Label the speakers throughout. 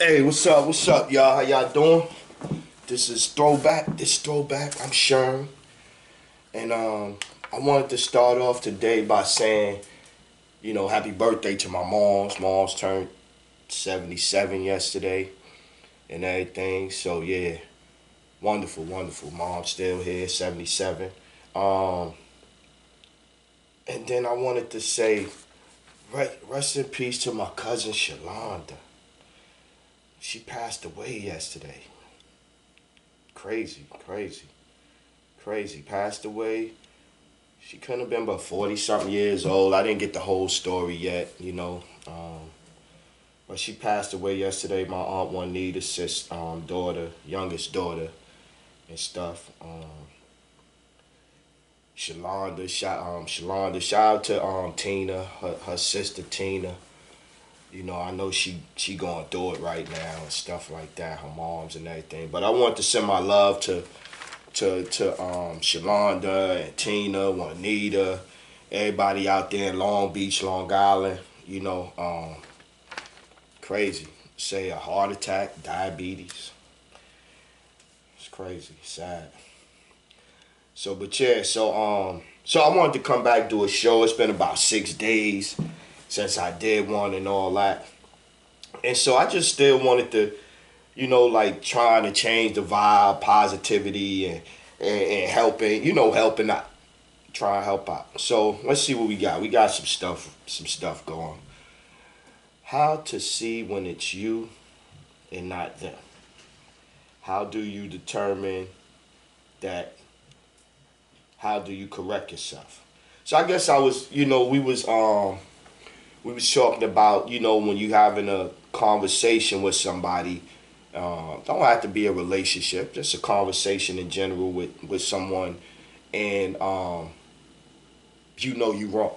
Speaker 1: Hey, what's up? What's up, y'all? How y'all doing? This is Throwback. Throwback. I'm Sherm. And I wanted to start off today by saying, happy birthday to my moms. Mom's turned 77 yesterday and everything. So yeah, wonderful, wonderful. Mom's still here, 77. Um, and then I wanted to say, rest in peace to my cousin Shalonda. She passed away yesterday. Crazy, crazy. Crazy. Passed away. She couldn't have been but 40 something years old. I didn't get the whole story yet. But she passed away yesterday. My aunt Juanita's daughter, youngest daughter, and stuff. Shalonda, shout out to Tina, her sister Tina. I know she going through it right now and stuff like that. Her mom's and everything. But I want to send my love to Shalonda and Tina, Juanita, everybody out there in Long Beach, Long Island. Crazy. Say a heart attack, diabetes. It's crazy, sad. So, but yeah, so I wanted to come back do a show. It's been about 6 days since I did one and all that, and so I just still wanted to, like trying to change the vibe, positivity, and helping, helping out, trying to help out. So let's see what we got. We got some stuff going. How to see when it's you and not them. How do you determine that? How do you correct yourself? So I guess we was talking about, when you having a conversation with somebody. Don't have to be a relationship, just a conversation in general with someone, and you wrong,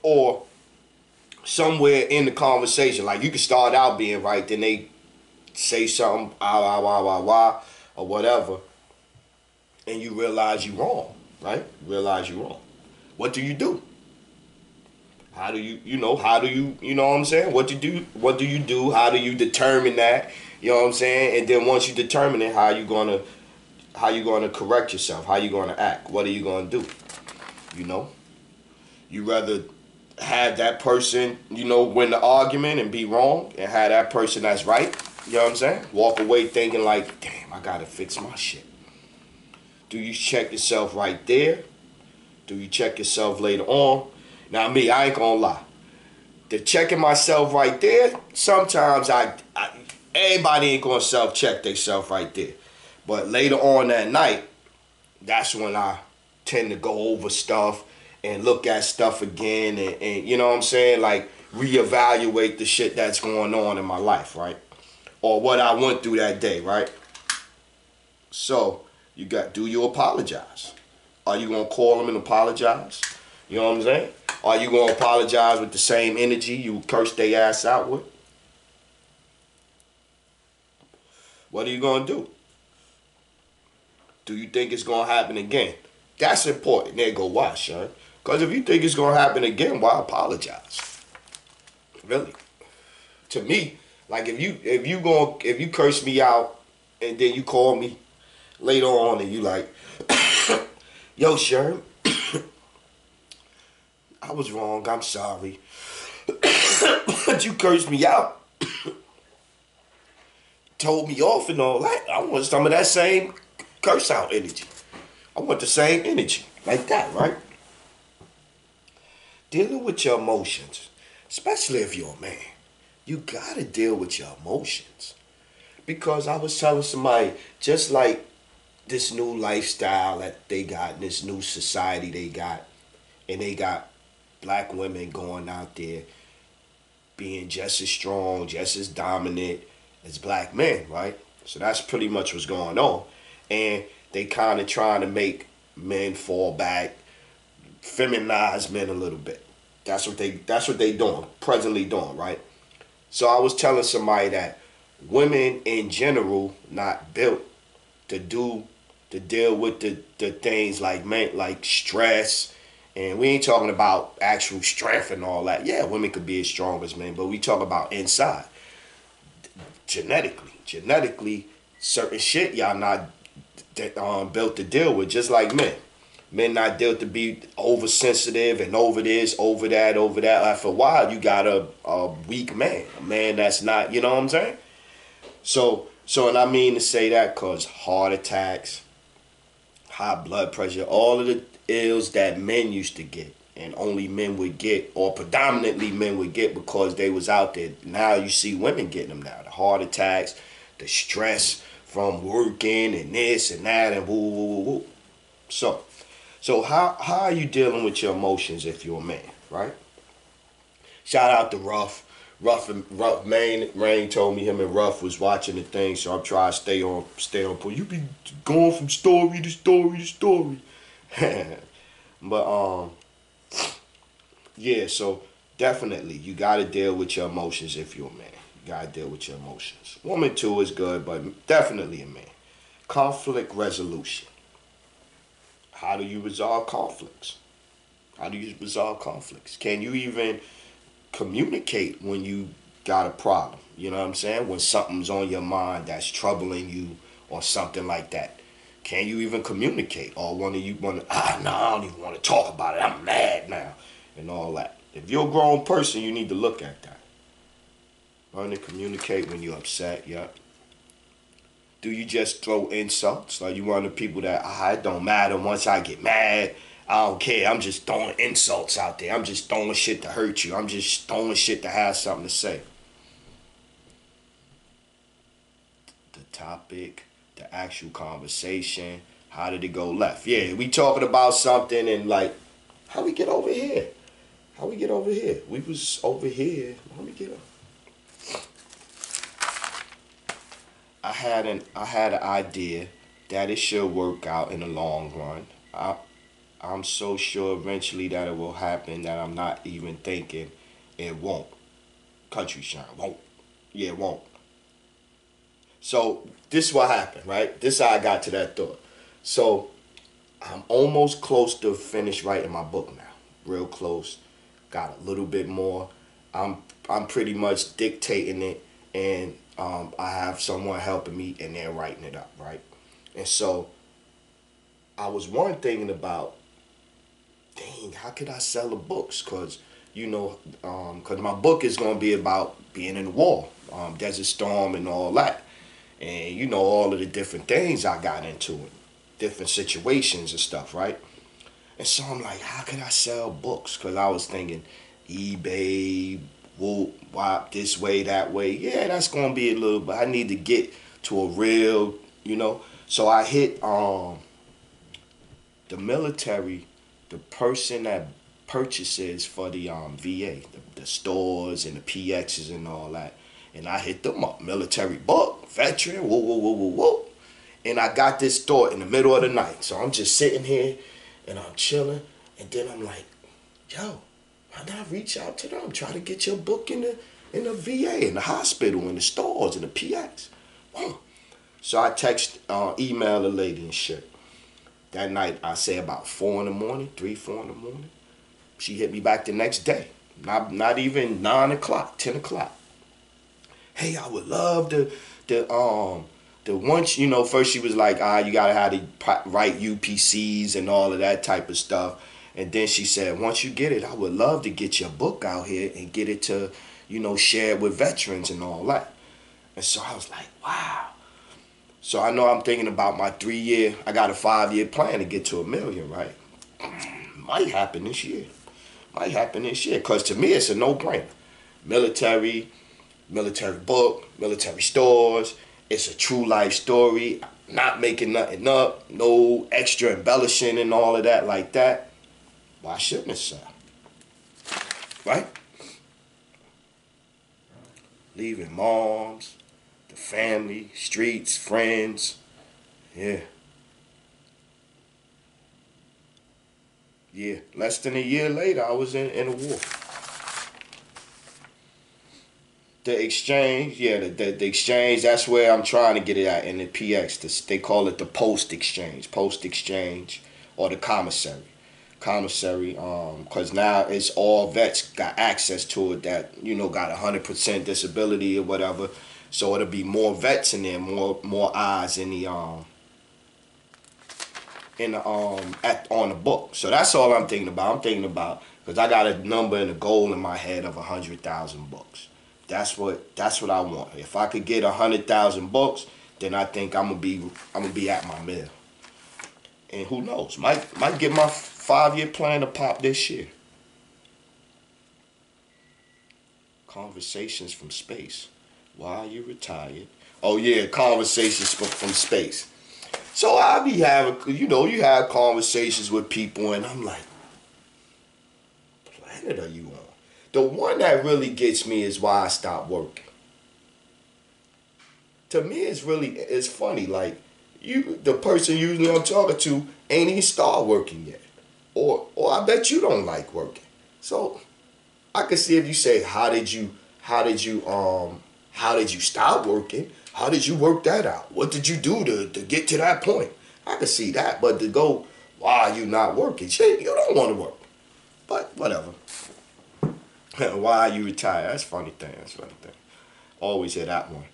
Speaker 1: or somewhere in the conversation, like you can start out being right, then they say something, or whatever, and you realize you wrong, right? Realize you wrong. What do you do? How do you know what I'm saying? What do you do? How do you determine that? You know what I'm saying? And then once you determine it, how you gonna correct yourself? How you gonna act? What are you gonna do? You know? You rather have that person, win the argument and be wrong, and have that person that's right, you know what I'm saying? Walk away thinking like, damn, I gotta fix my shit. Do you check yourself right there? Do you check yourself later on? Now me, I ain't gonna lie. The checking myself right there, sometimes everybody ain't gonna self-check themselves right there. But later on that night, that's when I tend to go over stuff and look at stuff again, and you know what I'm saying? Like reevaluate the shit that's going on in my life, right? Or what I went through that day, right? So, do you apologize? Are you gonna call them and apologize? You know what I'm saying? Are you gonna apologize with the same energy you cursed their ass out with? What are you gonna do? Do you think it's gonna happen again? That's important. There go why, Sean. Because if you think it's gonna happen again, why apologize? Really? To me, like if you curse me out and then you call me later on and you like, yo, Sherm, I was wrong. I'm sorry. But you cursed me out, told me off and all that. I want some of that same curse out energy. I want the same energy like that, right? Dealing with your emotions, especially if you're a man, you gotta deal with your emotions. Because I was telling somebody, just like this new lifestyle that they got, this new society they got, and they got black women going out there being just as strong, just as dominant as black men, right? So that's pretty much what's going on. And they kind of trying to make men fall back, feminize men a little bit. That's what they doing, presently doing, right? So I was telling somebody that women in general not built to deal with the things like men, like stress. And we ain't talking about actual strength and all that. Yeah, women could be as strong as men, but we talk about inside. Genetically, certain shit y'all not built to deal with, just like men. Men not built to be oversensitive and over this, over that, over that. After a while, you got a weak man, a man that's not, you know what I'm saying? And I mean to say that because heart attacks, high blood pressure, all of the ills that men used to get and only men would get, or predominantly men would get because they was out there. Now you see women getting them now. The heart attacks, the stress from working and this and that and woo, woo, woo, woo. So how are you dealing with your emotions if you're a man, right? Shout out to Ruff. Ruff Rain told me him and Ruff was watching the thing, so I'm trying to stay on point. You be going from story to story to story. But yeah, so definitely you gotta deal with your emotions if you're a man. You gotta deal with your emotions. Woman too is good, but definitely a man. Conflict resolution. How do you resolve conflicts? How do you resolve conflicts? Can you even communicate when you got a problem? You know what I'm saying? When something's on your mind that's troubling you or something like that. Can you even communicate? Or one of you want to, no, I don't even want to talk about it. I'm mad now. And all that. If you're a grown person, you need to look at that. Learn to communicate when you're upset, yeah. Do you just throw insults? Like you one of the people that, it don't matter once I get mad. I don't care. I'm just throwing insults out there. I'm just throwing shit to hurt you. I'm just throwing shit to have something to say. The topic, the actual conversation, how did it go left? Yeah, we talking about something and like, how we get over here? How we get over here? We was over here. Let me get up. I had an idea that it should work out in the long run. I'm so sure eventually that it will happen that I'm not even thinking it won't. Country Shine won't. Yeah, it won't. So this is what happened, right? This is how I got to that thought. So I'm almost close to finish writing my book now. Real close. Got a little bit more. I'm pretty much dictating it, and I have someone helping me, and they're writing it up, right? And so I was thinking about, dang, how could I sell the books? Because, because my book is going to be about being in the war, Desert Storm and all that. And, all of the different things I got into it, different situations and stuff, right? And so I'm like, how could I sell books? Because I was thinking eBay, whoop, wop, this way, that way. Yeah, that's going to be a little, but I need to get to a real, So I hit the military, the person that purchases for the VA, the stores and the PXs and all that. And I hit them up, military book, veteran, whoa, whoa, whoa, whoa, whoa. And I got this thought in the middle of the night. So I'm just sitting here and I'm chilling. And then I'm like, yo, why not reach out to them? Try to get your book in the VA, in the hospital, in the stores, in the PX. Boom. So I email the lady and shit. That night, I say about 4 in the morning, 3, 4 in the morning. She hit me back the next day. Not even 9 o'clock, 10 o'clock. Hey, I would love the once, first she was like, you gotta have to write UPCs and all of that type of stuff. And then she said, once you get it, I would love to get your book out here and get it to, share it with veterans and all that. And so I was like, wow. So I know I'm thinking about my 3-year, I got a 5-year plan to get to $1 million, right? Might happen this year. Because to me, it's a no-brainer. Military book, military stores. It's a true life story. Not making nothing up. No extra embellishing and all of that like that. Why shouldn't it sell? Right? Leaving moms, the family, streets, friends. Yeah. Yeah. Less than a year later, I was in a war. The exchange, yeah, the exchange, that's where I'm trying to get it at in the PX. They call it the post exchange or the commissary. commissary, because now it's all vets got access to it that, got 100% disability or whatever. So it'll be more vets in there, more eyes in the on the book. So that's all I'm thinking about. I'm thinking about, because I got a number and a goal in my head of 100,000 books. That's what I want. If I could get 100,000 books, then I think I'm gonna be at my mill. And who knows? Might get my 5-year plan to pop this year. Conversations from space. Why are you retired? Oh yeah, conversations from space. So I be having, you have conversations with people, and I'm like, what planet are you on? The one that really gets me is why I stopped working. To me, it's funny. Like, the person usually I'm talking to ain't even start working yet, or I bet you don't like working. So I can see if you say, how did you stop working? How did you work that out? What did you do to get to that point? I can see that, but to go, why are you not working? Shit, you don't want to work. But whatever. Why are you retired? That's a funny thing. Always hear that one.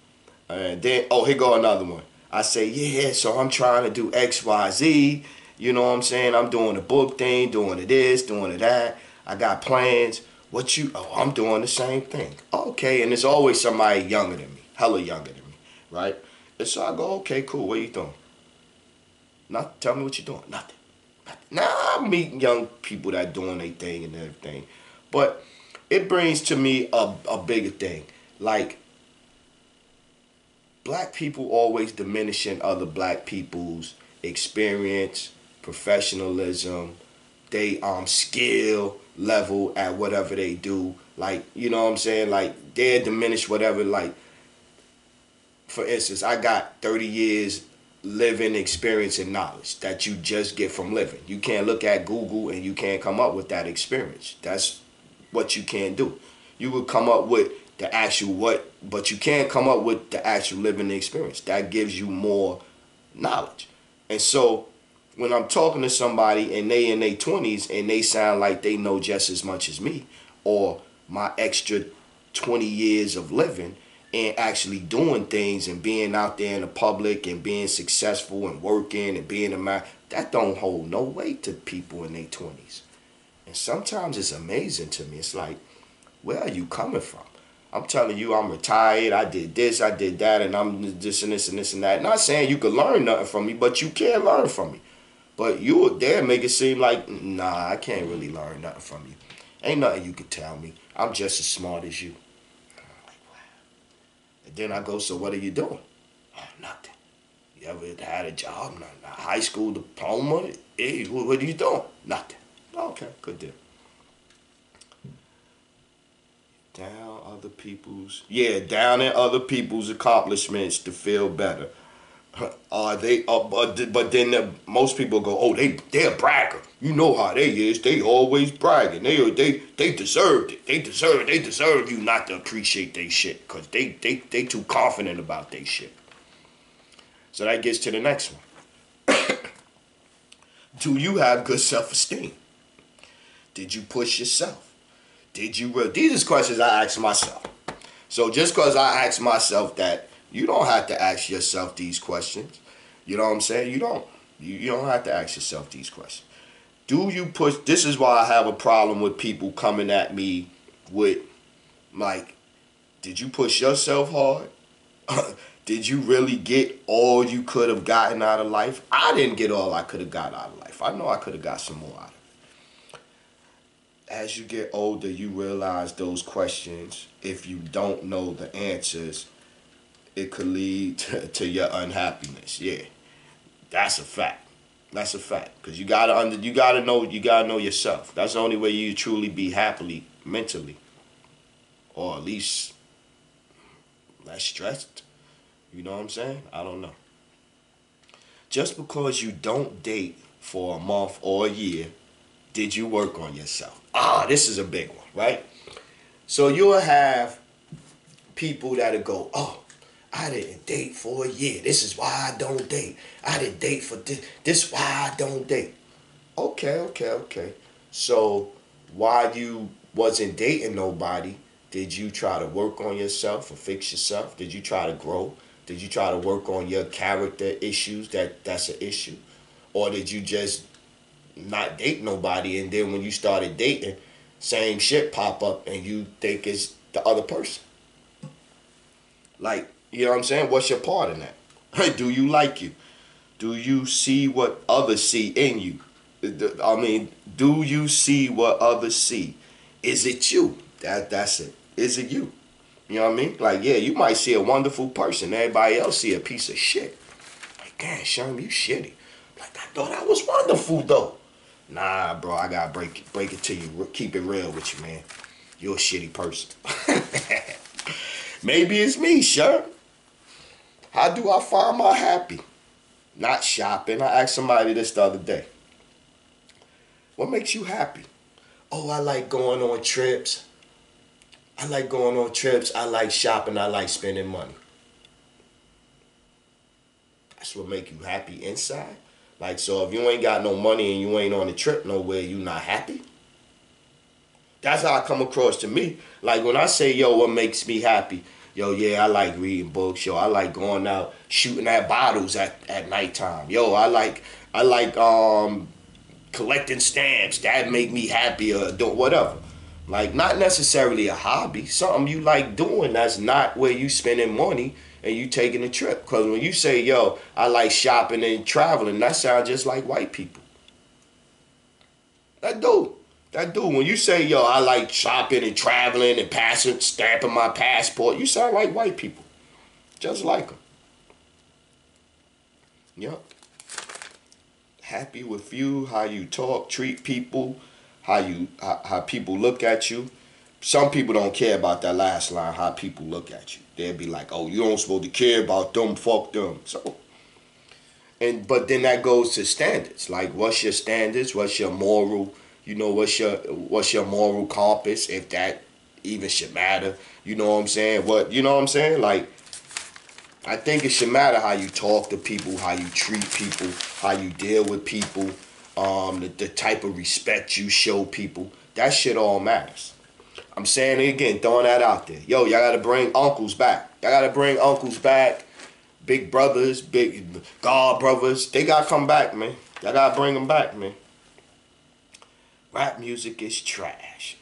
Speaker 1: And then, here go another one. I say, yeah, so I'm trying to do X, Y, Z. You know what I'm saying? I'm doing the book thing, doing the this, doing the that. I got plans. I'm doing the same thing. Okay, and there's always somebody younger than me, hella younger than me, right? And so I go, okay, cool, what are you doing? Nothing. Tell me what you're doing. Nothing. Now I'm meeting young people that doing their thing and everything. But it brings to me a bigger thing. Like, black people always diminishing other black people's experience, professionalism, they skill level at whatever they do. Like, you know what I'm saying? Like, they're diminished whatever. Like, for instance, I got 30 years living experience and knowledge that you just get from living. You can't look at Google and you can't come up with that experience. That's what you can do. You would come up with the actual but you can't come up with the actual living experience. That gives you more knowledge. And so when I'm talking to somebody and they in their 20s and they sound like they know just as much as me, or my extra 20 years of living and actually doing things and being out there in the public and being successful and working and being a man, that don't hold no weight to people in their 20s. And sometimes it's amazing to me. It's like, where are you coming from? I'm telling you, I'm retired, I did this, I did that, and I'm this and this and this and that. Not saying you can learn nothing from me, but you can learn from me. But you would there make it seem like, nah, I can't really learn nothing from you. Ain't nothing you could tell me. I'm just as smart as you. I'm like, wow. And then I go, so what are you doing? Oh, nothing. You ever had a job? Nothing. A high school diploma? Hey, what are you doing? Nothing. Okay, good deal. Down in other people's accomplishments to feel better. Are they? But then most people go, oh, they're a bragger. You know how they is. They always bragging. They deserved it. They deserve you not to appreciate their shit, because they too confident about their shit. So that gets to the next one. Do you have good self-esteem? Did you push yourself? Did you really? These are questions I ask myself. So just because I ask myself that, you don't have to ask yourself these questions. You know what I'm saying? You don't. You don't have to ask yourself these questions. Do you push? This is why I have a problem with people coming at me with, like, did you push yourself hard? Did you really get all you could have gotten out of life? I didn't get all I could have got out of life. I know I could have got some more out of it. As you get older, you realize those questions, if you don't know the answers, it could lead to your unhappiness. Yeah, that's a fact. That's a fact. Because you gotta know yourself. That's the only way you truly be happily mentally, or at least less stressed. You know what I'm saying? I don't know. Just because you don't date for a month or a year, did you work on yourself? This is a big one, right? So you'll have people that'll go, oh, I didn't date for a year. This is why I don't date. I didn't date for this. This is why I don't date. Okay. So while you wasn't dating nobody, did you try to work on yourself or fix yourself? Did you try to grow? Did you try to work on your character issues that's an issue? Or did you just not date nobody and then when you started dating, same shit pop up and you think it's the other person? Like, you know what I'm saying? What's your part in that? Do you like you? Do you see what others see in you? I mean, do you see what others see? Is it you? That's it. Is it you? You know what I mean? Like, yeah, you might see a wonderful person. Everybody else see a piece of shit. Like, damn, Sherm, you shitty. Like, I thought I was wonderful though. Nah, bro, I gotta break it to you. Keep it real with you, man. You're a shitty person. Maybe it's me, Sherm. How do I find my happy? Not shopping. I asked somebody this the other day. What makes you happy? Oh, I like going on trips. I like going on trips. I like shopping. I like spending money. That's what make you happy inside. Like, so if you ain't got no money and you ain't on a trip nowhere, you not happy? That's how I come across to me. Like when I say, yo, what makes me happy? Yo, yeah, I like reading books. Yo, I like going out shooting at bottles at nighttime. Yo, I like collecting stamps. That make me happy or do whatever. Like not necessarily a hobby, something you like doing that's not where you spending money and you taking a trip. Cause when you say, yo, I like shopping and traveling, that sounds just like white people. That do. That do. When you say, yo, I like shopping and traveling and passing, stamping my passport, you sound like white people. Just like them. Yep. Happy with you, how you talk, treat people, how people look at you. Some people don't care about that last line, how people look at you. They'll be like, oh, you don't supposed to care about them, fuck them. So but then that goes to standards. Like what's your standards? What's your moral, what's your moral compass, if that even should matter? You know what I'm saying? Like I think it should matter how you talk to people, how you treat people, how you deal with people, the type of respect you show people. That shit all matters. I'm saying it again, throwing that out there. Yo, y'all gotta bring uncles back. Y'all gotta bring uncles back. Big brothers, big god brothers. They gotta come back, man. Y'all gotta bring them back, man. Rap music is trash.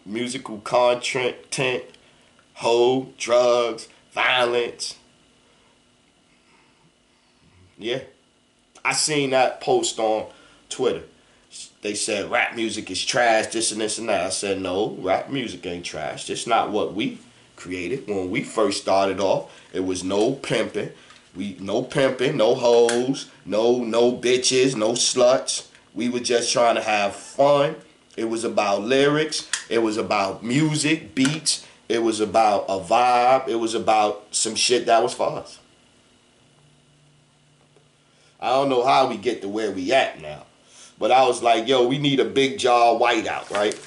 Speaker 1: Musical content, hoe, drugs, violence. Yeah. I seen that post on Twitter. They said rap music is trash, this and this and that. I said, no, rap music ain't trash. It's not what we created. When we first started off, it was no pimping. No pimping, no hoes, no bitches, no sluts. We were just trying to have fun. It was about lyrics. It was about music, beats. It was about a vibe. It was about some shit that was for us. I don't know how we get to where we at now. But I was like, yo, we need a big jar whiteout, right?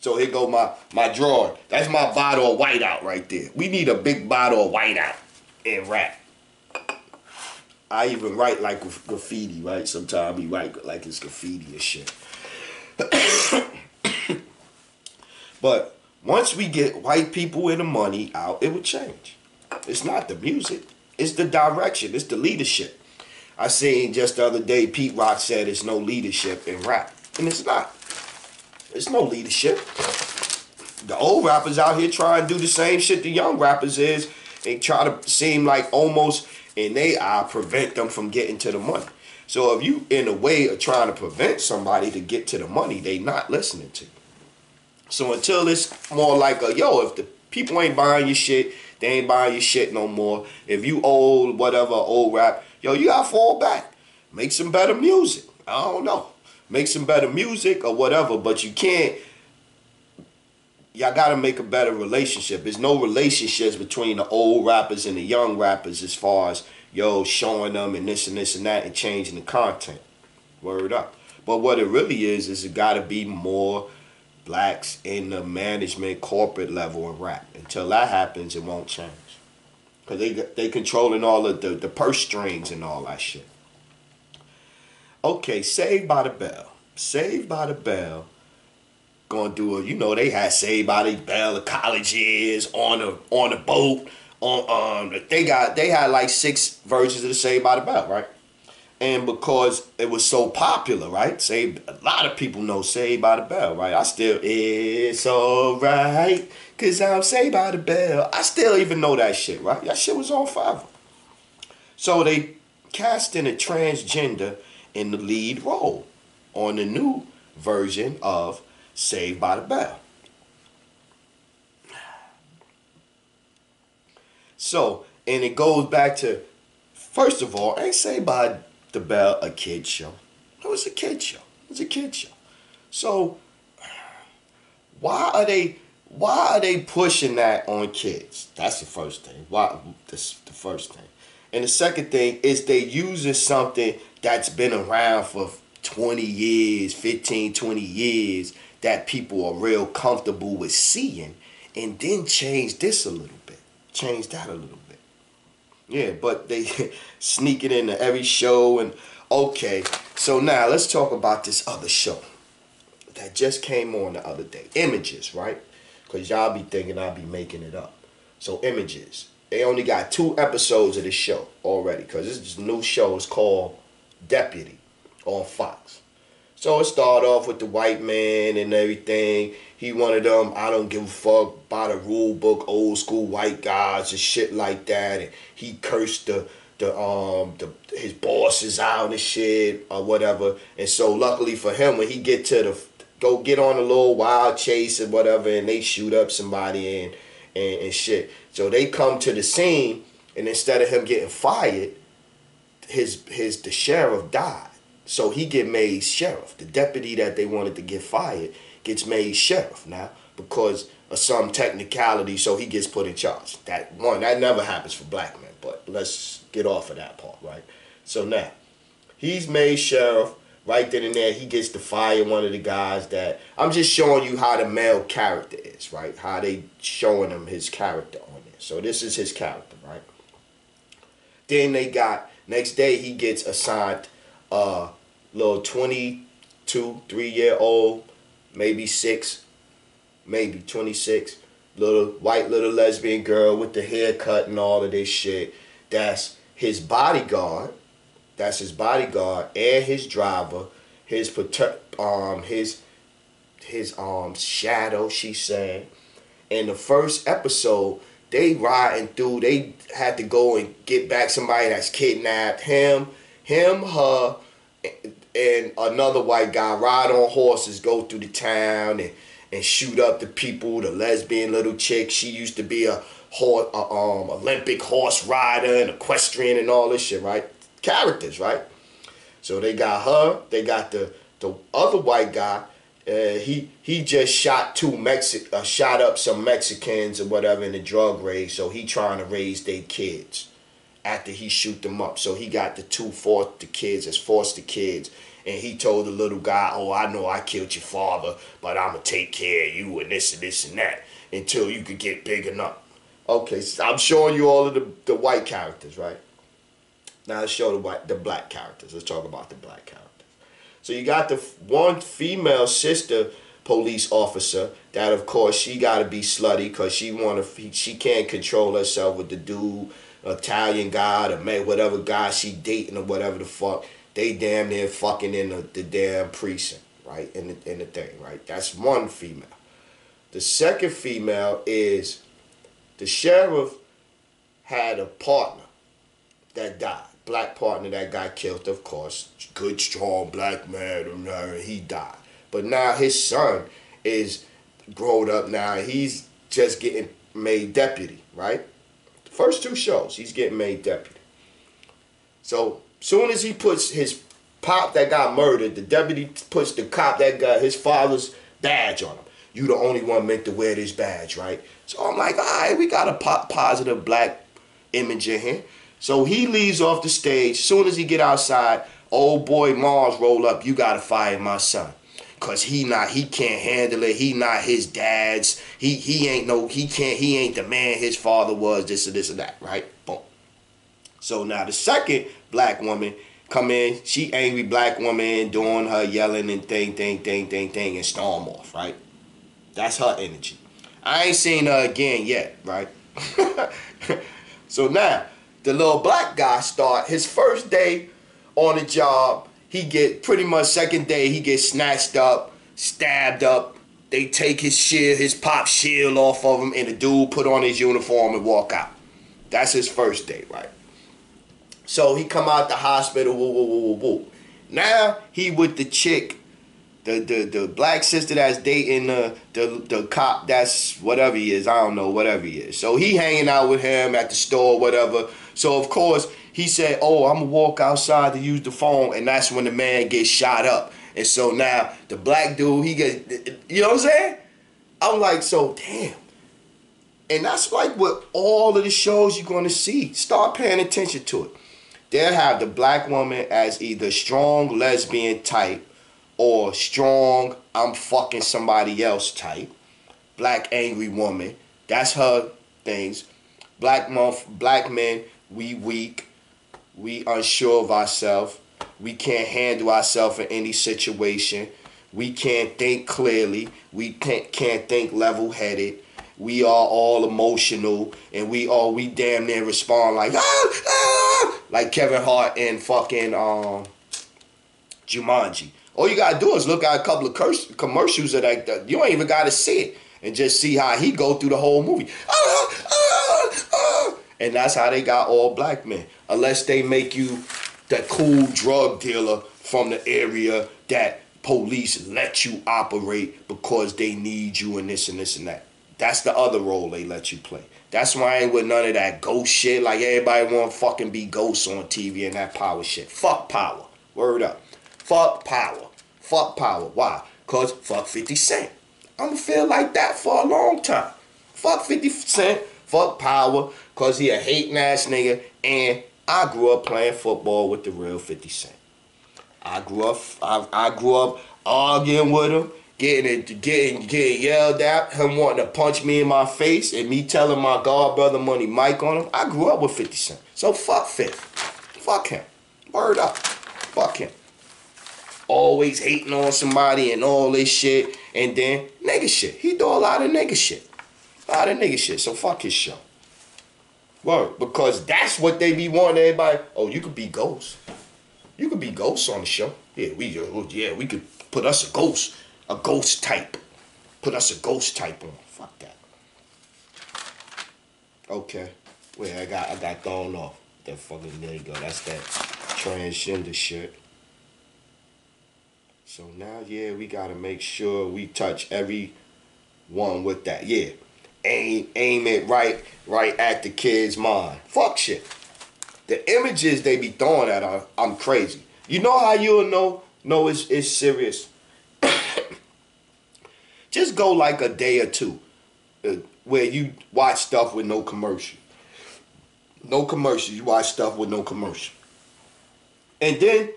Speaker 1: So here go my drawer. That's my bottle of whiteout right there. We need a big bottle of whiteout in rap. I even write like graffiti, right? Sometimes we write like it's graffiti and shit. But once we get white people and the money out, it would change. It's not the music. It's the direction. It's the leadership. I seen just the other day, Pete Rock said it's no leadership in rap. And it's not. It's no leadership. The old rappers out here try to do the same shit the young rappers is and try to seem like almost in they eye prevent them from getting to the money. So if you in a way of trying to prevent somebody to get to the money, they not listening to you. So until it's more like a, yo, if the people ain't buying your shit, they ain't buying your shit no more. If you old, whatever, old rap, yo, you gotta fall back. Make some better music. I don't know. Make some better music or whatever, but you can't, y'all gotta make a better relationship. There's no relationships between the old rappers and the young rappers as far as, yo, showing them and this and that and changing the content. Word up. But what it really is it gotta be more blacks in the management corporate level of rap. Until that happens, it won't change. Because they controlling all of the purse strings and all that shit. Okay, Saved by the Bell. Saved by the Bell. Gonna do a, they had Saved by the Bell, the college years, on the boat, they had like 6 versions of the Saved by the Bell, right? And because it was so popular, right? A lot of people know Saved by the Bell, right? I still, it's alright, cause I'm saved by the bell. I still even know that shit, right? That shit was on forever. So they cast in a transgender in the lead role on the new version of Saved by the Bell. So, and it goes back to, first of all, ain't Saved by the Bell a kid show? It was a kid show. It was a kid show. So, why are they pushing that on kids? That's the first thing. Why? That's the first thing. And the second thing is they using something that's been around for 20 years, 15, 20 years, that people are real comfortable with seeing, and then change this a little bit. Change that a little bit. Yeah, but they sneak it into every show. And okay, so now let's talk about this other show that just came on the other day. Images, right? Because y'all be thinking I be making it up. So Images. They only got 2 episodes of the show already, because this new show is called Deputy on Fox. So it started off with the white man and everything. He one of them, I don't give a fuck by the rule book, old school white guys and shit like that. And he cursed his bosses out and shit or whatever. And so luckily for him, when he get to go get on a little wild chase or whatever, and they shoot up somebody and shit. So they come to the scene, and instead of him getting fired, the sheriff died. So he get made sheriff. The deputy that they wanted to get fired gets made sheriff now because of some technicality, so he gets put in charge. That never happens for black men, but let's get off of that part, right? So now, he's made sheriff. Right then and there, he gets to fire one of the guys that... I'm just showing you how the male character is, right? How they showing him his character on there. So this is his character, right? Then next day, he gets assigned a little 22, 3-year-old, maybe 6, maybe 26, white little lesbian girl with the haircut and all of this shit. That's his bodyguard. That's his bodyguard and his driver, his shadow, she said. In the first episode, they riding through, they had to go and get back somebody that's kidnapped. Him, her, and another white guy ride on horses, go through the town and shoot up the people. The lesbian little chick, she used to be a Olympic horse rider and equestrian and all this shit, right? Characters, right? So they got her, they got the other white guy. He just shot shot up some Mexicans or whatever in the drug raid. So he trying to raise their kids after he shoot them up. So he got the 2 foster kids, and he told the little guy, "Oh, I know I killed your father, but I'ma take care of you and this and that until you could get big enough." Okay, so I'm showing you all of the white characters, right? Now let's show the black characters. Let's talk about the black characters. So you got the one female sister police officer that, of course, she got to be slutty because she can't control herself with the dude, Italian guy, or whatever guy she dating or whatever the fuck. They damn near fucking in the damn precinct, right? In the thing, right? That's one female. The second female is the sheriff had a partner that died. Black partner that got killed, of course. Good, strong black man, and he died. But now his son is grown up now. He's just getting made deputy, right? The first 2 shows, he's getting made deputy. So soon as he puts his pop that got murdered, the deputy puts the cop that got his father's badge on him. You the only one meant to wear this badge, right? So I'm like, all right, we got a positive black image in here. So he leaves off the stage. Soon as he get outside, old boy Mars roll up. You gotta fire my son, cause he can't handle it. He not his dad's. He ain't the man his father was. This and that, right? Boom. So now the second black woman come in, she angry black woman doing her yelling and thing, and storm off, right? That's her energy. I ain't seen her again yet, right? So now, the little black guy start his first day on the job. He get pretty much second day, he gets snatched up, stabbed up. They take his pop shield off of him, and the dude put on his uniform and walk out. That's his first day, right? So he come out the hospital, woo, woo, woo, woo, woo. Now he with the chick, the black sister that's dating the cop that's whatever he is, I don't know, whatever he is. So he hanging out with him at the store, whatever. So of course he said, oh, I'm gonna walk outside to use the phone, and that's when the man gets shot up. And so now the black dude, he gets, you know what I'm saying? I'm like, so damn. And that's like what all of the shows you're gonna see. Start paying attention to it. They'll have the black woman as either strong lesbian type or strong I'm fucking somebody else type. Black angry woman. That's her things. Black men, we weak. We unsure of ourselves. We can't handle ourselves in any situation. We can't think clearly. We can't think level-headed. We are all emotional, and we damn near respond like like Kevin Hart in fucking Jumanji. All you gotta do is look at a couple of commercials of that. You ain't even gotta see it, and just see how he go through the whole movie. And that's how they got all black men, unless they make you that cool drug dealer from the area that police let you operate because they need you and this and this and that. That's the other role they let you play. That's why I ain't with none of that ghost shit. Like everybody want to fucking be ghosts on TV and that power shit. Fuck power. Word up. Fuck power. Fuck power. Why? Because fuck 50 Cent. I'm going to feel like that for a long time. Fuck 50 Cent. Fuck power. Because he a hating ass nigga. And I grew up playing football with the real 50 Cent. I grew up arguing with him. Getting yelled at, him wanting to punch me in my face, and me telling my god brother Money Mike on him. I grew up with 50 Cent. So fuck 50. Fuck him. Word up. Fuck him. Always hating on somebody and all this shit. And then nigga shit. He do a lot of nigga shit. A lot of nigga shit. So fuck his show. Word. Because that's what they be wanting everybody. Oh, you could be ghost. You could be ghost on the show. Yeah, we could put us a ghost. A ghost type. Put us a ghost type on. Fuck that. Okay. Wait, I got thrown off. That fucking, there you go. That's that transgender shit. So now, yeah, we gotta make sure we touch every one with that. Yeah. Aim it right at the kid's mind. Fuck shit. The images they be throwing at her, I'm crazy. You know how you'll know it's serious? Just go like a day or two where you watch stuff with no commercial. No commercial. You watch stuff with no commercial. And then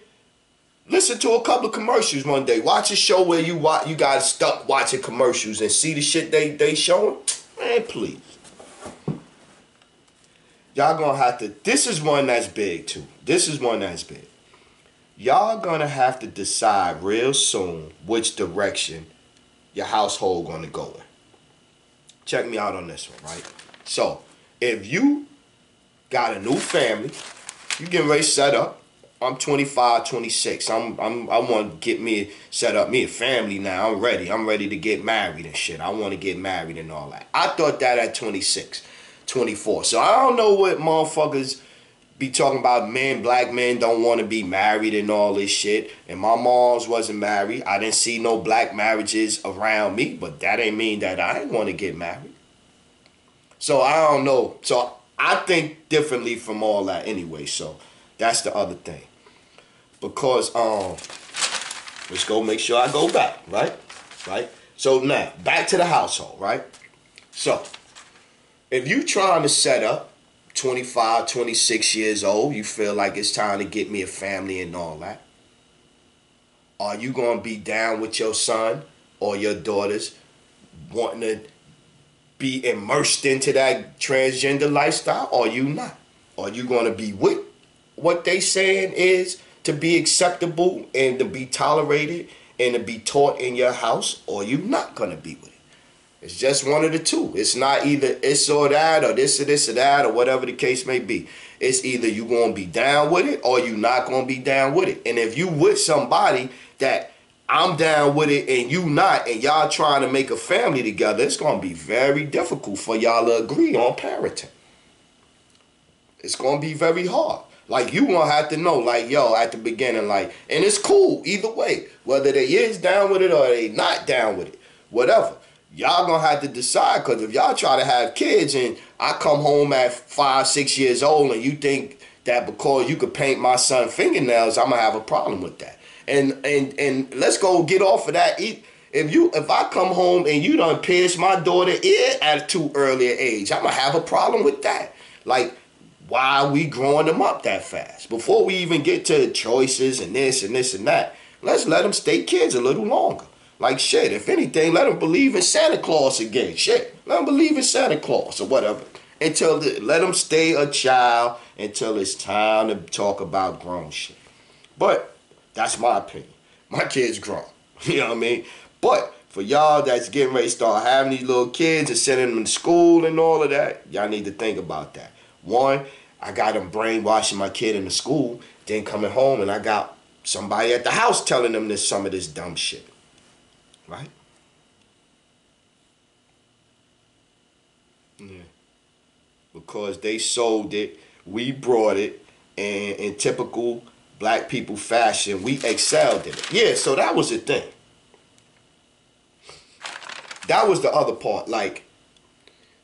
Speaker 1: listen to a couple of commercials one day. Watch a show where you got stuck watching commercials and see the shit they showing. Man, please. Y'all gonna have to, this is one that's big too. This is one that's big. Y'all gonna have to decide real soon which direction your household gonna go in. Check me out on this one, right? So, if you got a new family, you getting ready to set up. I'm 25, 26. I want to get me set up, me a family now. I'm ready. I'm ready to get married and shit. I want to get married and all that. I thought that at 26, 24. So I don't know what motherfuckers be talking about. Black men don't want to be married and all this shit. And my moms wasn't married. I didn't see no black marriages around me, but that ain't mean that I ain't want to get married. So I don't know. So I think differently from all that anyway. So that's the other thing. Because let's go make sure I go back, right? So now back to the household, right? So if you trying to set up 25, 26 years old, you feel like it's time to get me a family and all that. Are you going to be down with your son or your daughters wanting to be immersed into that transgender lifestyle, or you not? Are you going to be with what they saying is to be acceptable and to be tolerated and to be taught in your house, or you're not gonna be with it. It's just one of the two. It's not either it's or that, or this or that, or whatever the case may be. It's either you gonna be down with it or you not gonna be down with it. And if you with somebody that I'm down with it and you not, and y'all trying to make a family together, it's gonna be very difficult for y'all to agree on parenting. It's gonna be very hard. Like, you gonna have to know, like, yo, at the beginning, like, and it's cool either way, whether they is down with it or they not down with it, whatever. Y'all gonna have to decide, because if y'all try to have kids and I come home at 5, 6 years old and you think that because you could paint my son fingernails, I'm gonna have a problem with that. And let's go get off of that. If I come home and you done pierced my daughter ear at a too early age, I'm gonna have a problem with that. Like, why are we growing them up that fast? Before we even get to choices and this and this and that, let's let them stay kids a little longer. Like, shit, if anything, let them believe in Santa Claus again. Shit, let them believe in Santa Claus or whatever. Let them stay a child until it's time to talk about grown shit. But that's my opinion. My kid's grown. You know what I mean? But for y'all that's getting ready to start having these little kids and sending them to school and all of that, y'all need to think about that. One, I got them brainwashing my kid in the school, then coming home and I got somebody at the house telling them some of this dumb shit. Right? Yeah. Because they sold it, we brought it, and in typical black people fashion, we excelled in it. Yeah, so that was the thing. That was the other part. Like,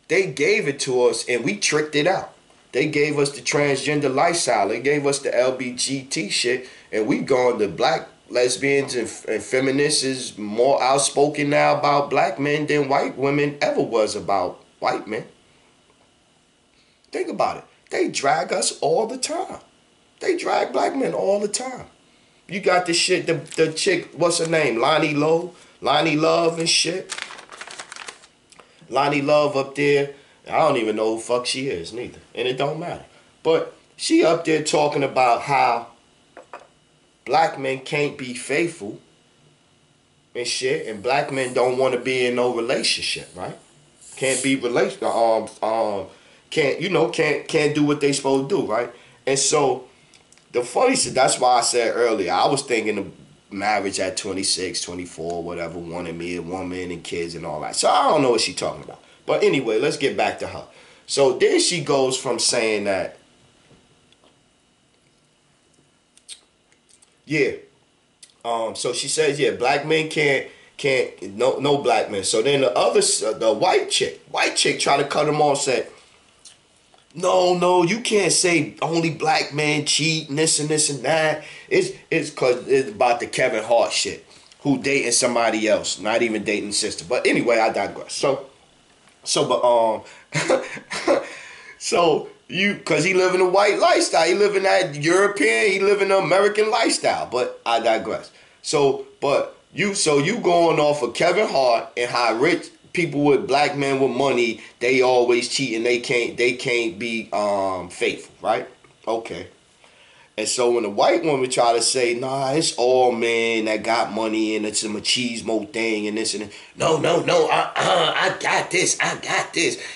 Speaker 1: they gave it to us and we tricked it out. They gave us the transgender lifestyle. They gave us the LGBT shit, and we gone to black lesbians and feminists is more outspoken now about black men than white women ever was about white men. Think about it. They drag us all the time. They drag black men all the time. You got this shit, the chick, what's her name? Lonnie Love and shit. Lonnie Love up there. I don't even know who the fuck she is neither. And it don't matter. But she up there talking about how black men can't be faithful and shit, and black men don't want to be in no relationship, right? Can't be can't do what they supposed to do, right? And so the funny shit, that's why I said earlier, I was thinking of marriage at 26, 24, whatever, wanting me a woman and kids and all that. So I don't know what she's talking about. But anyway, let's get back to her. So then she goes from saying that, yeah, so she says, yeah, black men can't, no black men. So then the white chick tried to cut him off, said, no, you can't say only black men cheat and this and that. It's because it's about the Kevin Hart shit, who dating somebody else, not even dating sister. But anyway, I digress. Cause he live in a white lifestyle, he live in that European, he live in the American lifestyle. But I digress. So you going off of Kevin Hart and how rich people with black men with money, they always cheat and they can't be faithful, right? Okay. And so when the white woman try to say, nah, it's all men that got money and it's a machismo thing and this and that. No, I got this.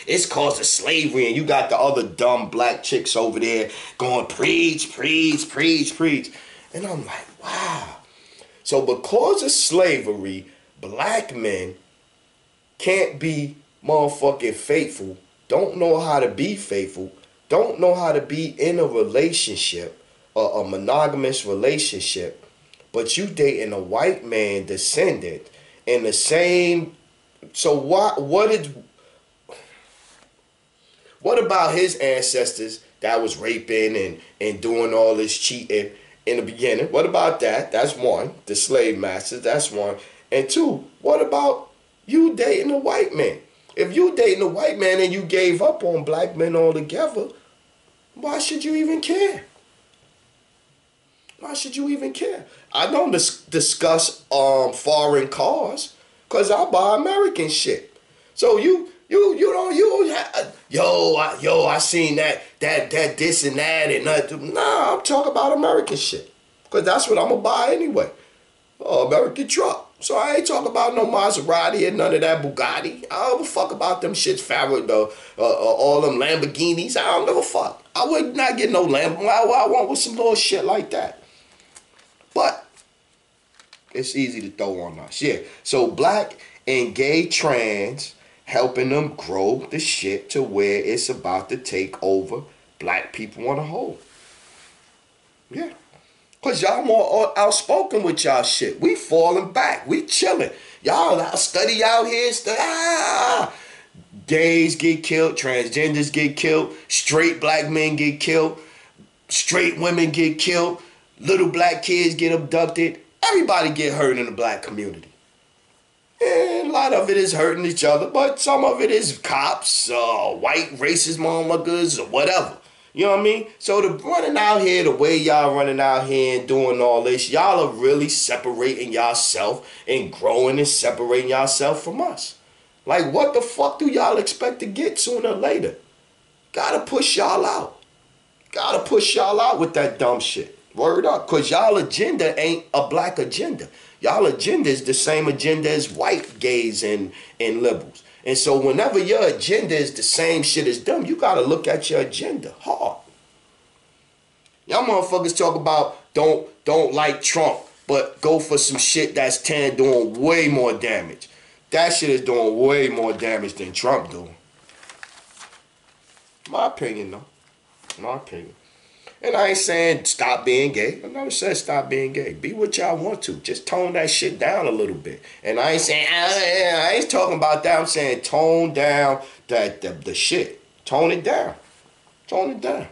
Speaker 1: It's cause of slavery. And you got the other dumb black chicks over there going, preach. And I'm like, wow. So because of slavery, black men can't be motherfucking faithful, don't know how to be faithful, don't know how to be in a relationship, a monogamous relationship, but you dating a white man descendant in the same. So what about his ancestors that was raping and doing all this cheating in the beginning? What about that? That's one. The slave masters, that's one. And two, what about you dating a white man? If you dating a white man and you gave up on black men altogether, why should you even care? Why should you even care? I don't discuss foreign cars because I buy American shit. So you don't have, I seen that this and that and nothing. Nah, I'm talking about American shit. Because that's what I'm going to buy anyway. Oh, American truck. So I ain't talking about no Maserati and none of that Bugatti. I don't give a fuck about them shits, all them Lamborghinis. I don't give a fuck. I would not get no Lambo. Why I want with some little shit like that? But it's easy to throw on us. Yeah. So black and gay trans, helping them grow the shit to where it's about to take over black people on the whole. Yeah. Because y'all more outspoken with y'all shit. We falling back. We chilling. Y'all study out here. Gays get killed. Transgenders get killed. Straight black men get killed. Straight women get killed. Little black kids get abducted. Everybody get hurt in the black community. And a lot of it is hurting each other. But some of it is cops, white racist motherfuckers, or whatever. You know what I mean? So the running out here, the way y'all running out here and doing all this, y'all are really separating yourself and growing and separating yourself from us. Like, what the fuck do y'all expect to get sooner or later? Gotta push y'all out. Gotta push y'all out with that dumb shit. Word up. Because y'all agenda ain't a black agenda. Y'all agenda is the same agenda as white gays and liberals. And so whenever your agenda is the same shit as them, you got to look at your agenda hard. Y'all motherfuckers talk about don't like Trump, but go for some shit that's doing way more damage. That shit is doing way more damage than Trump doing. My opinion, though. My opinion. And I ain't saying stop being gay. I never said stop being gay. Be what y'all want to. Just tone that shit down a little bit. And I ain't saying, I ain't talking about that. I'm saying tone down the shit. Tone it down. Tone it down.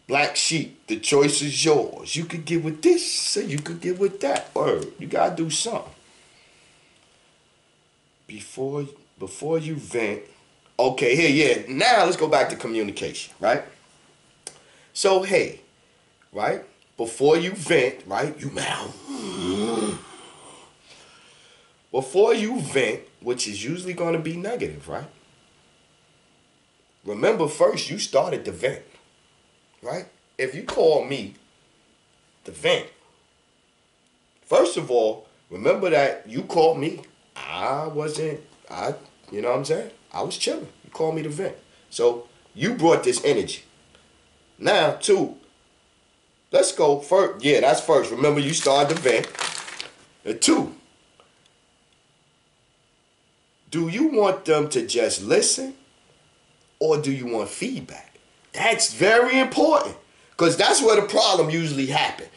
Speaker 1: Black sheep, the choice is yours. You could get with this or you could get with that. Word. You gotta do something. Before you vent. Okay, here, yeah. Now let's go back to communication, right? So, hey, right, before you vent, right, you mouth. Before you vent, which is usually going to be negative, right? Remember, first, you started the vent, right? If you call me the vent, first of all, remember that you called me. You know what I'm saying? I was chilling. You called me the vent. So, you brought this energy. Now, two, let's go first. Yeah, that's first. Remember, you started the vent. And two, do you want them to just listen or do you want feedback? That's very important because that's where the problem usually happens.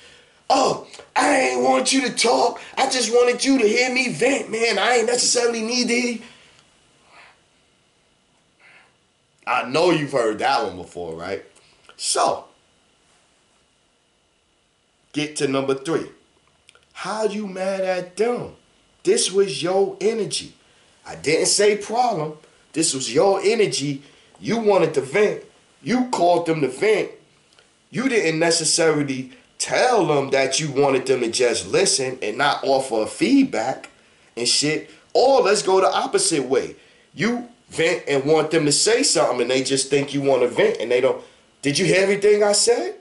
Speaker 1: Oh, I ain't want you to talk. I just wanted you to hear me vent, man. I ain't necessarily need to hear. I know you've heard that one before, right? So, get to number 3. How you mad at them? This was your energy. I didn't say problem. This was your energy. You wanted to vent. You called them to vent. You didn't necessarily tell them that you wanted them to just listen and not offer feedback and shit. Or let's go the opposite way. You vent and want them to say something and they just think you want to vent and they don't. Did you hear everything I said?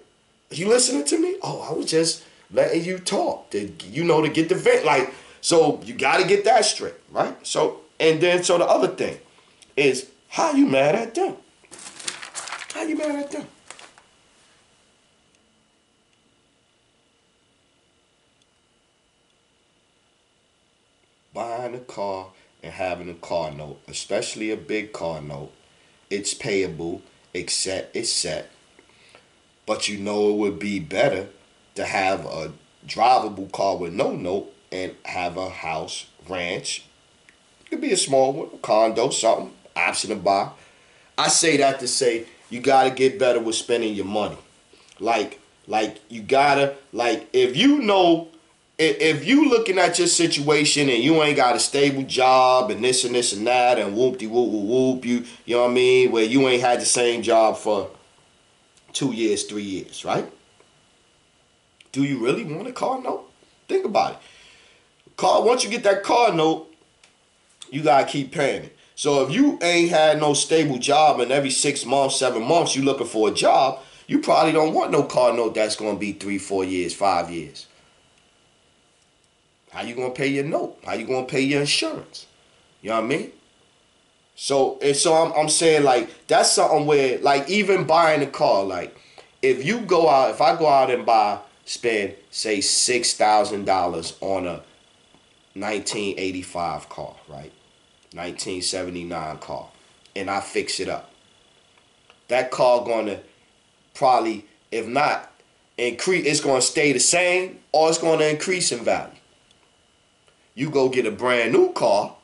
Speaker 1: You listening to me? Oh, I was just letting you talk. To get the vent. Like, so you got to get that straight, right? So the other thing is, how you mad at them? How you mad at them? Buying a car and having a car note, especially a big car note, it's payable, it's set. But you know it would be better to have a drivable car with no note and have a house, ranch. It could be a small one, a condo, something, option to buy. I say that to say you got to get better with spending your money. Like you got to, if you looking at your situation and you ain't got a stable job and this and that and whoop-de-whoop, you know what I mean, where you ain't had the same job for 2 years, 3 years, right? Do you really want a car note? Think about it. Once you get that car note, you gotta keep paying it. So if you ain't had no stable job and every 6 months, 7 months you looking for a job, You probably don't want no car note that's going to be 3, 4 years, 5 years. How you going to pay your note? How you going to pay your insurance? You know what I mean? So I'm saying, like, that's something where, like, even buying a car, like, if I go out and spend say $6,000 on a 1985 car, right? 1979 car, and I fix it up. That car gonna probably, if not increase, it's gonna stay the same or it's gonna increase in value. You go get a brand new car,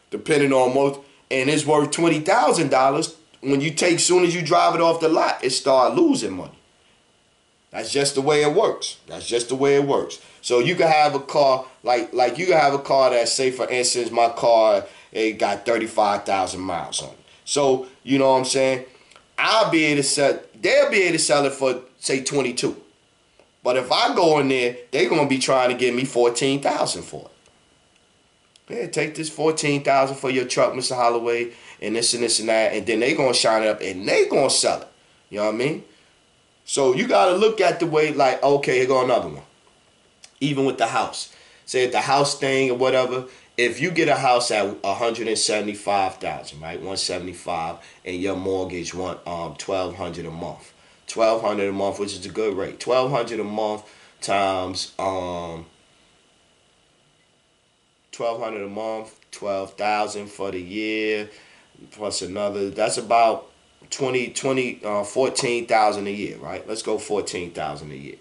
Speaker 1: depending on most, and it's worth $20,000. When you take, soon as you drive it off the lot, it start losing money. That's just the way it works. That's just the way it works. So you can have a car, like you can have a car that, say for instance, my car, it got 35,000 miles on it. So, you know what I'm saying? They'll be able to sell it for, say, 22. But if I go in there, they're going to be trying to give me 14,000 for it. Yeah, take this 14,000 for your truck, Mr. Holloway, and this and this and that, and then they're going to shine it up and they're going to sell it. You know what I mean? So you got to look at the way, like, okay, here go another one. Even with the house. Say, the house thing or whatever, if you get a house at $175,000, right, 175, and your mortgage want $1,200 a month, $1,200 a month, which is a good rate, $1,200 a month times $1,200 a month, 12,000 for the year, plus another. That's about 14,000 a year, right? Let's go 14,000 a year.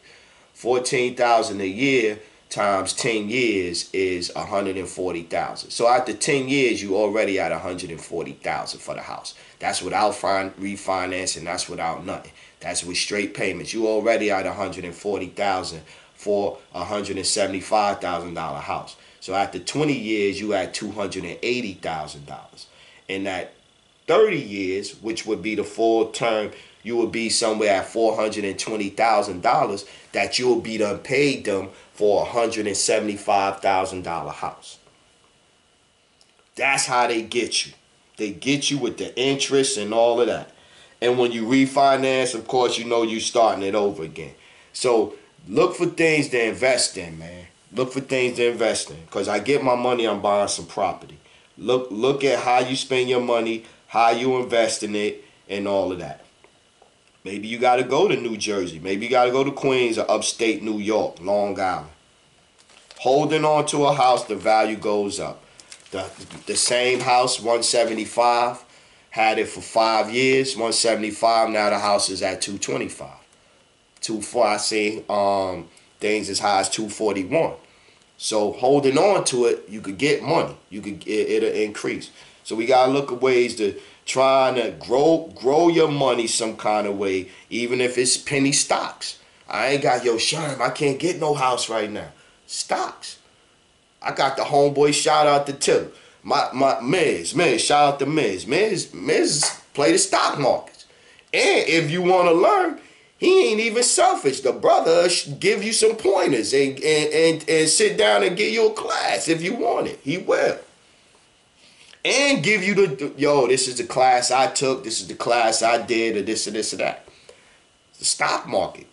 Speaker 1: 14,000 a year times 10 years is 140,000. So after 10 years, you already at 140,000 for the house. That's without refinancing. That's without nothing. That's with straight payments. You already at 140,000 for $175,000 house. So after 20 years, you at $280,000. In that 30 years, which would be the full term, you would be somewhere at $420,000 that you'll be done paid them for a $175,000 house. That's how they get you. They get you with the interest and all of that. And when you refinance, of course, you know you're starting it over again. So look for things to invest in, man. Look for things to invest in. Because I get my money, I'm buying some property. Look at how you spend your money, how you invest in it, and all of that. Maybe you got to go to New Jersey. Maybe you got to go to Queens or upstate New York, Long Island. Holding on to a house, the value goes up. The same house, 175, had it for 5 years, 175. Now the house is at 225. 240, I see things as high as 241. So holding on to it, you could get money. It'll increase. So we gotta look at ways to trying to grow your money some kind of way, even if it's penny stocks. I ain't got, yo, Sherm, I can't get no house right now. Stocks. I got the homeboy, shout out to Till. My Miz, shout out to Miz. Miz play the stock markets. And if you want to learn, he ain't even selfish. The brother give you some pointers and sit down and give you a class if you want it. He will. And give you this is the class I took, this is the class I did, or this and this or that. The stock market.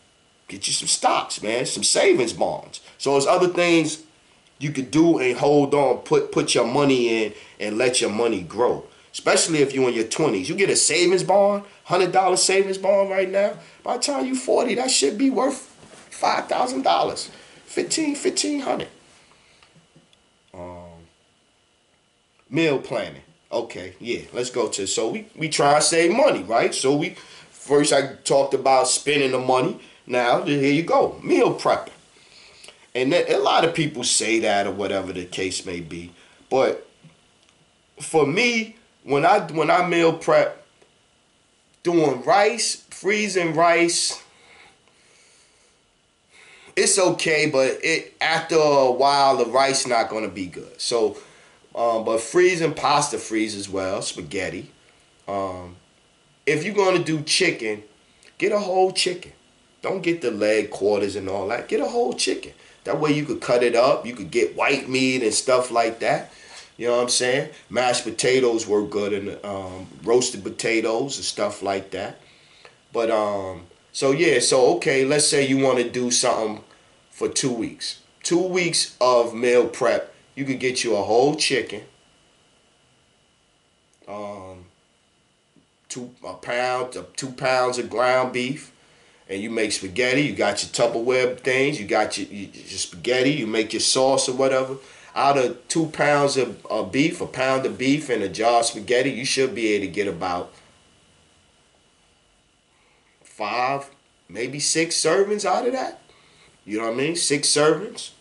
Speaker 1: Get you some stocks, man, some savings bonds. So there's other things you could do and hold on, put your money in and let your money grow. Especially if you're in your 20s. You get a savings bond, $100 savings bond right now. By the time you're 40, that should be worth $5,000, $1,500. Meal planning. Okay, yeah, let's go to, so we try to save money, right? So first I talked about spending the money. Now, here you go, meal prepping. And a lot of people say that or whatever the case may be. But for me, when I meal prep, doing rice, freezing rice, it's okay, but after a while, the rice not going to be good. So, but freezing pasta, freeze as well, spaghetti. If you're going to do chicken, get a whole chicken. Don't get the leg quarters and all that. Get a whole chicken. That way you could cut it up. You could get white meat and stuff like that. You know what I'm saying? Mashed potatoes work good, and roasted potatoes and stuff like that. But So yeah, so okay, let's say you want to do something for 2 weeks. 2 weeks of meal prep. You could get you a whole chicken, um, 2 pounds of ground beef, and you make spaghetti. You got your Tupperware things. You got your spaghetti. You make your sauce or whatever. Out of 2 pounds of beef, a pound of beef, and a jar of spaghetti, you should be able to get about 5, maybe 6 servings out of that. You know what I mean? 6 servings.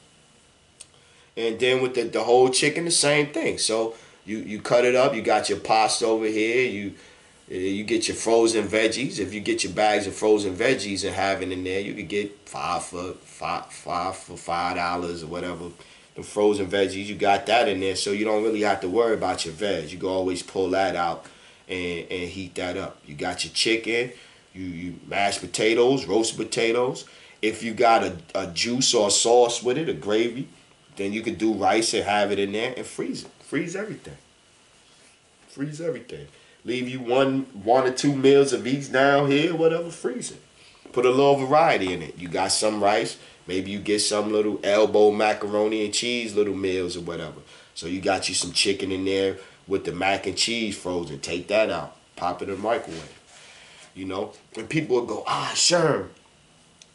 Speaker 1: And then with the whole chicken, the same thing. So you cut it up. You got your pasta over here. You get your frozen veggies. If you get your bags of frozen veggies and have it in there, you could get $5 for $5 or whatever. The frozen veggies, you got that in there, so you don't really have to worry about your veg. You can always pull that out and heat that up. You got your chicken. You mashed potatoes, roasted potatoes. If you got a juice or a sauce with it, a gravy, then you could do rice and have it in there and freeze it. Freeze everything. Freeze everything. Leave you one or two meals of each down here, whatever, freeze it. Put a little variety in it. You got some rice, maybe you get some little elbow macaroni and cheese little meals or whatever. So you got you some chicken in there with the mac and cheese frozen. Take that out. Pop it in the microwave. You know? And people will go, sure,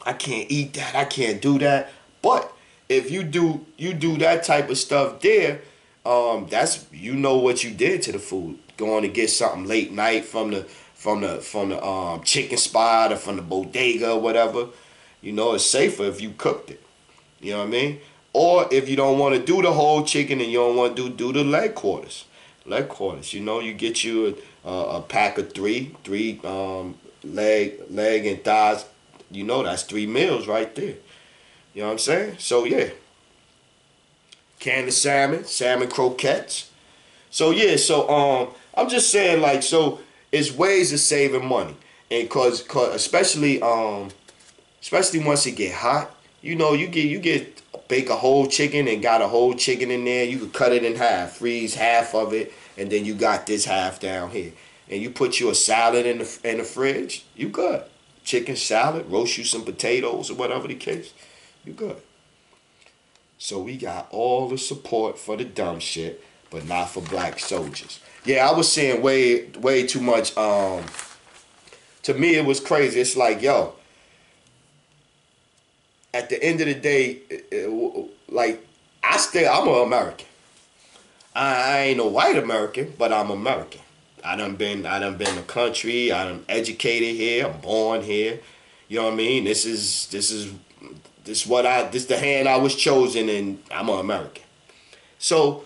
Speaker 1: I can't eat that. I can't do that. But if you do that type of stuff there, that's, you know what you did to the food. Going to get something late night from the chicken spot or from the bodega or whatever. You know, it's safer if you cooked it. You know what I mean? Or if you don't want to do the whole chicken and you don't want to do the leg quarters. Leg quarters. You know, you get you a pack of three leg and thighs. You know, that's 3 meals right there. You know what I'm saying? So yeah. Can of salmon croquettes. So yeah, so I'm just saying, like, so it's ways of saving money. And cause especially once it get hot, you know, you bake a whole chicken and got a whole chicken in there. You could cut it in half, freeze half of it, and then you got this half down here. And you put you a salad in the fridge, you good. Chicken salad, roast you some potatoes or whatever the case, you good. So we got all the support for the dumb shit, but not for black soldiers. Yeah, I was seeing way too much. To me, it was crazy. It's like, yo, at the end of the day, like, I'm an American. I ain't no white American, but I'm American. I done been to country. I done educated here. I'm born here. You know what I mean? This is the hand I was chosen, and I'm an American. So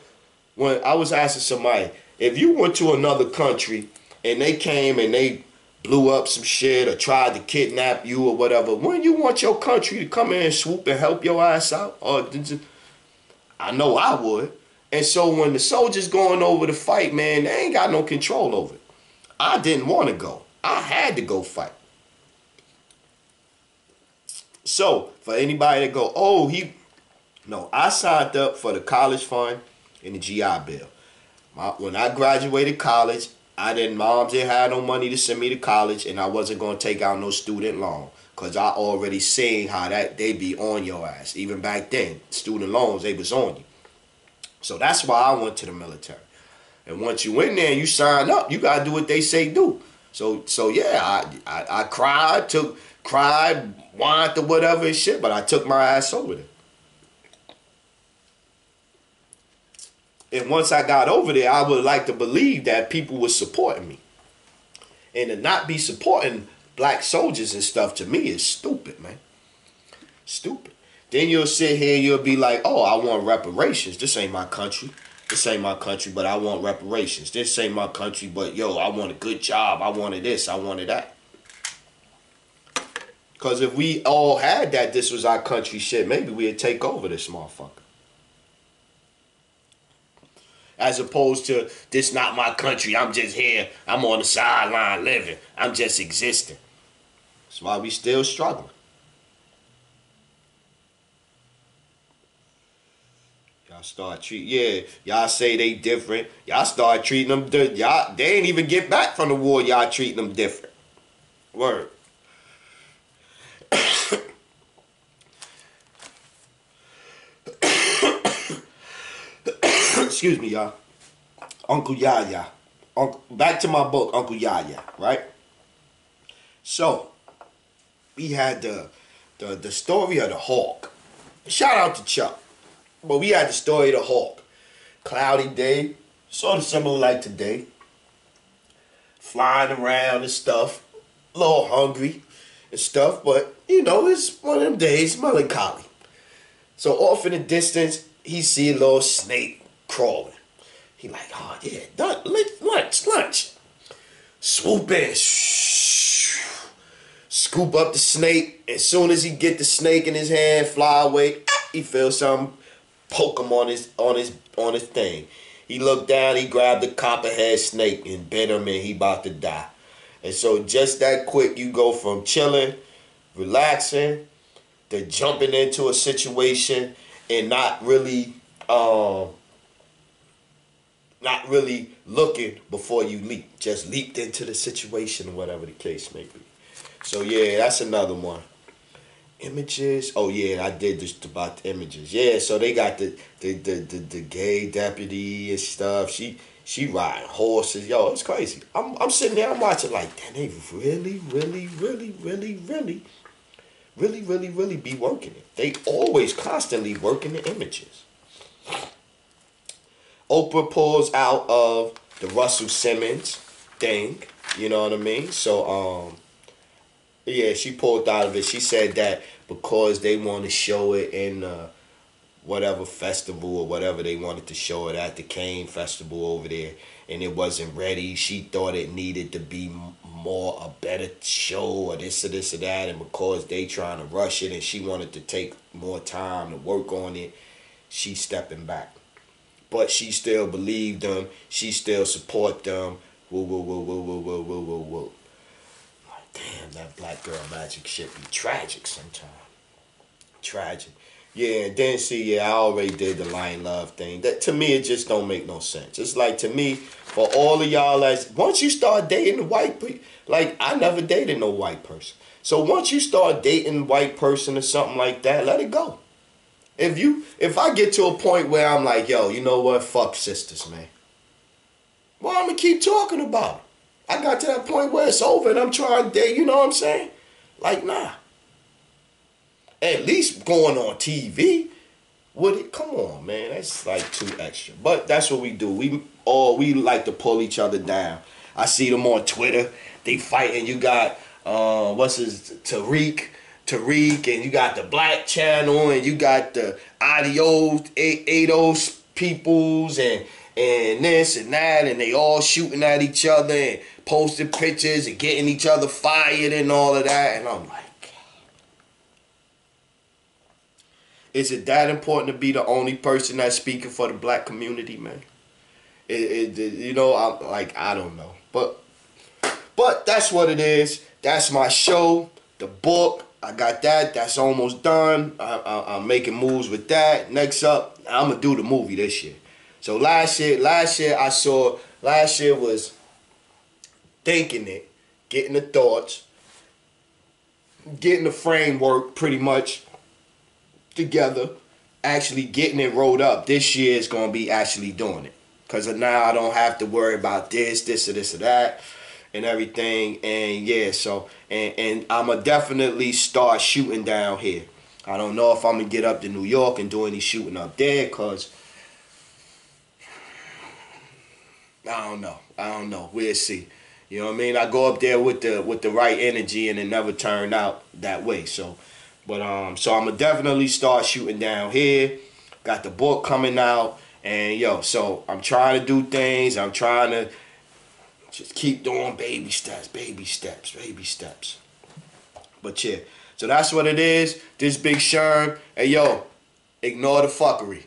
Speaker 1: when I was asking somebody, if you went to another country and they came and they blew up some shit or tried to kidnap you or whatever, wouldn't you want your country to come in and swoop and help your ass out? Or I know I would. And so when the soldiers going over to fight, man, they ain't got no control over it. I didn't want to go. I had to go fight. So for anybody that go, I signed up for the college fund and the GI Bill. When I graduated college, mom didn't have no money to send me to college, and I wasn't going to take out no student loan, because I already seen how that they be on your ass. Even back then, student loans, they was on you. So that's why I went to the military. And once you in there and you sign up, you got to do what they say do. So yeah, I cried, whined or whatever and shit, but I took my ass over there. And once I got over there, I would like to believe that people were supporting me. And to not be supporting black soldiers and stuff, to me, is stupid, man. Stupid. Then you'll sit here and you'll be like, oh, I want reparations. This ain't my country. This ain't my country, but I want reparations. This ain't my country, but yo, I want a good job. I wanted this. I wanted that. Because if we all had that, this was our country shit, maybe we'd take over this motherfucker. As opposed to, this not my country, I'm just here, I'm on the sideline living, I'm just existing. That's why we still struggling. Y'all say they different. Y'all start treating them, they ain't even get back from the war, y'all treating them different. Word. excuse me, y'all. Uncle Yaya. Back to my book, Uncle Yaya, right? So, we had the story of the hawk. Shout out to Chuck. But we had the story of the hawk. Cloudy day, sort of similar like today. Flying around and stuff. A little hungry and stuff, but you know, it's one of them days, melancholy. So off in the distance, he see a little snake crawling. He like, oh yeah, lunch. Swoop in, scoop up the snake. As soon as he get the snake in his hand, fly away. He feels something poke him on his thing. He looked down, he grabbed the copperhead snake and bit him, and he about to die. And so just that quick, you go from chilling, relaxing, to jumping into a situation and not really looking before you leap. Just leaped into the situation, whatever the case may be. So yeah, that's another one. Images. Oh yeah, I did just about the images. Yeah, so they got the gay deputy and stuff. She riding horses. Yo, it's crazy. I'm sitting there, I'm watching like, damn, they really be working it. They always constantly working the images. Oprah pulls out of the Russell Simmons thing. You know what I mean? So yeah, she pulled out of it. She said that because they want to show it in whatever festival or whatever they wanted to show it at, the Cane Festival over there, and it wasn't ready. She thought it needed to be more a better show or this or that, and because they trying to rush it and she wanted to take more time to work on it, she's stepping back. But she still believed them. She still support them. Whoa. Damn, that black girl magic shit be tragic sometimes. Tragic. Yeah, and then see, I already did the Lion Love thing. That to me, it just don't make no sense. It's like, to me, for all of y'all, once you start dating the white people, like, I never dated no white person. So once you start dating a white person or something like that, let it go. If I get to a point where I'm like, yo, you know what? Fuck sisters, man. Well, I'm gonna keep talking about it. I got to that point where it's over and I'm trying to date, you know what I'm saying? Like, nah. At least going on TV. Come on, man. That's like too extra. But that's what we do. We like to pull each other down. I see them on Twitter. They fighting. You got Tariq, and you got the Black Channel, and you got the ADOS peoples, and this and that, and they all shooting at each other and posting pictures and getting each other fired and all of that. And I'm like, is it that important to be the only person that's speaking for the black community, man? You know, I don't know. But that's what it is. That's my show. The book, I got that. That's almost done. I'm making moves with that. Next up, I'm going to do the movie this year. So last year was thinking it, getting the thoughts, getting the framework pretty much together, actually getting it rolled up. This year is going to be actually doing it. Because now I don't have to worry about this or that and everything. And yeah, so, and I'm going to definitely start shooting down here. I don't know if I'm going to get up to New York and do any shooting up there, because I don't know. We'll see. You know what I mean? I go up there with the right energy, and it never turned out that way. So, but so I'm gonna definitely start shooting down here. Got the book coming out, and so I'm trying to do things. I'm trying to just keep doing baby steps. But yeah, so that's what it is. This Big Sherm. Hey, ignore the fuckery.